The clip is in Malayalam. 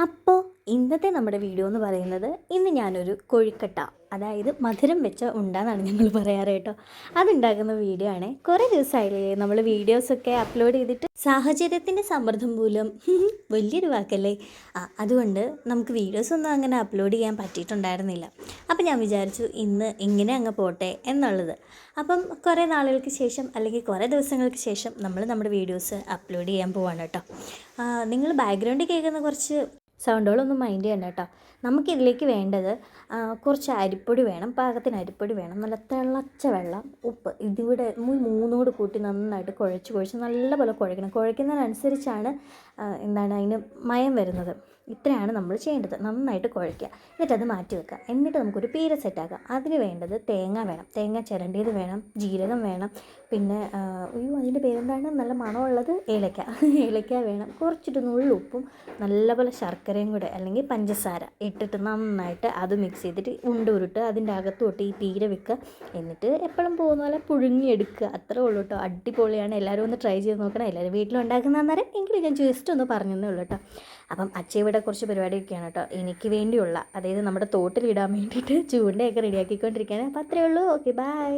അപ്പോൾ ഇന്നത്തെ നമ്മുടെ വീഡിയോ എന്ന് പറയുന്നത് ഇന്ന് ഞാനൊരു കൊഴുക്കട്ട അതായത് മധുരം വെച്ച ഉണ്ടാന്നാണ് ഞങ്ങൾ പറയാറ് കേട്ടോ. അതുണ്ടാക്കുന്ന വീഡിയോ ആണ്. കുറേ ദിവസമായില്ലേ നമ്മൾ വീഡിയോസൊക്കെ അപ്ലോഡ് ചെയ്തിട്ട്. സാഹചര്യത്തിൻ്റെ സമ്മർദ്ദം മൂലം വലിയൊരു വാക്കല്ലേ, അതുകൊണ്ട് നമുക്ക് വീഡിയോസൊന്നും അങ്ങനെ അപ്ലോഡ് ചെയ്യാൻ പറ്റിയിട്ടുണ്ടായിരുന്നില്ല. അപ്പം ഞാൻ വിചാരിച്ചു ഇന്ന് ഇങ്ങനെ അങ്ങ് പോട്ടെ എന്നുള്ളത്. അപ്പം കുറേ നാളുകൾക്ക് ശേഷം അല്ലെങ്കിൽ കുറേ ദിവസങ്ങൾക്ക് ശേഷം നമ്മൾ നമ്മുടെ വീഡിയോസ് അപ്ലോഡ് ചെയ്യാൻ പോവാണ് കേട്ടോ. നിങ്ങൾ ബാക്ക്ഗ്രൗണ്ടിൽ കേൾക്കുന്ന കുറച്ച് സൗണ്ടുകളൊന്നും മൈൻഡ് ചെയ്യണ്ട കേട്ടോ. നമുക്കിതിലേക്ക് വേണ്ടത് കുറച്ച് അരിപ്പൊടി വേണം, പാകത്തിന് അരിപ്പൊടി വേണം, നല്ല തിളച്ച വെള്ളം, ഉപ്പ്. ഇതിവിടെ മൂന്നോട് കൂട്ടി നന്നായിട്ട് കുഴച്ച് നല്ലപോലെ കുഴക്കണം. കുഴക്കുന്നതിനനുസരിച്ചാണ് അതിന് മയം വരുന്നത്. ഇത്രയാണ് നമ്മൾ ചെയ്യേണ്ടത്. നന്നായിട്ട് കുഴയ്ക്കുക, എന്നിട്ടത് മാറ്റി വെക്കുക. എന്നിട്ട് നമുക്കൊരു പീര സെറ്റാക്കാം. അതിന് വേണ്ടത് തേങ്ങ വേണം, തേങ്ങ ചിരണ്ടിയത് വേണം, ജീരകം വേണം, പിന്നെ അതിൻ്റെ പേരെന്താണ് നല്ല മണമുള്ളത്, ഏലക്ക വേണം, കുറച്ചിട്ട് നുള്ളുപ്പും നല്ലപോലെ ശർക്കരയും കൂടെ അല്ലെങ്കിൽ പഞ്ചസാര ഇട്ടിട്ട് നന്നായിട്ട് അത് മിക്സ് ചെയ്തിട്ട് ഉരുട്ട് അതിൻ്റെ അകത്തോട്ട് ഈ പീര വെക്കുക. എന്നിട്ട് എപ്പോഴും പോകുന്ന പോലെ പുഴുങ്ങിയെടുക്കുക. അത്രേ ഉള്ളൂ കേട്ടോ. അടിപൊളിയാണ്. എല്ലാവരും ഒന്ന് ട്രൈ ചെയ്ത് നോക്കണം. എല്ലാവരും വീട്ടിലുണ്ടാക്കുന്ന അന്നേരം എങ്കിലും ഞാൻ ജസ്റ്റ് ഒന്ന് പറഞ്ഞതേ ഉള്ളൂ കേട്ടോ. അപ്പം ഇവിടെ കുറച്ച് പരിപാടിയൊക്കെയാണ് കേട്ടോ എനിക്ക് വേണ്ടിയുള്ള, അതായത് നമ്മുടെ തോട്ടിലിടാൻ വേണ്ടിയിട്ട് ചൂണ്ടയൊക്കെ റെഡിയാക്കിക്കൊണ്ടിരിക്കുകയാണ്. അപ്പോൾ അത്രയേ ഉള്ളൂ. Okay, by.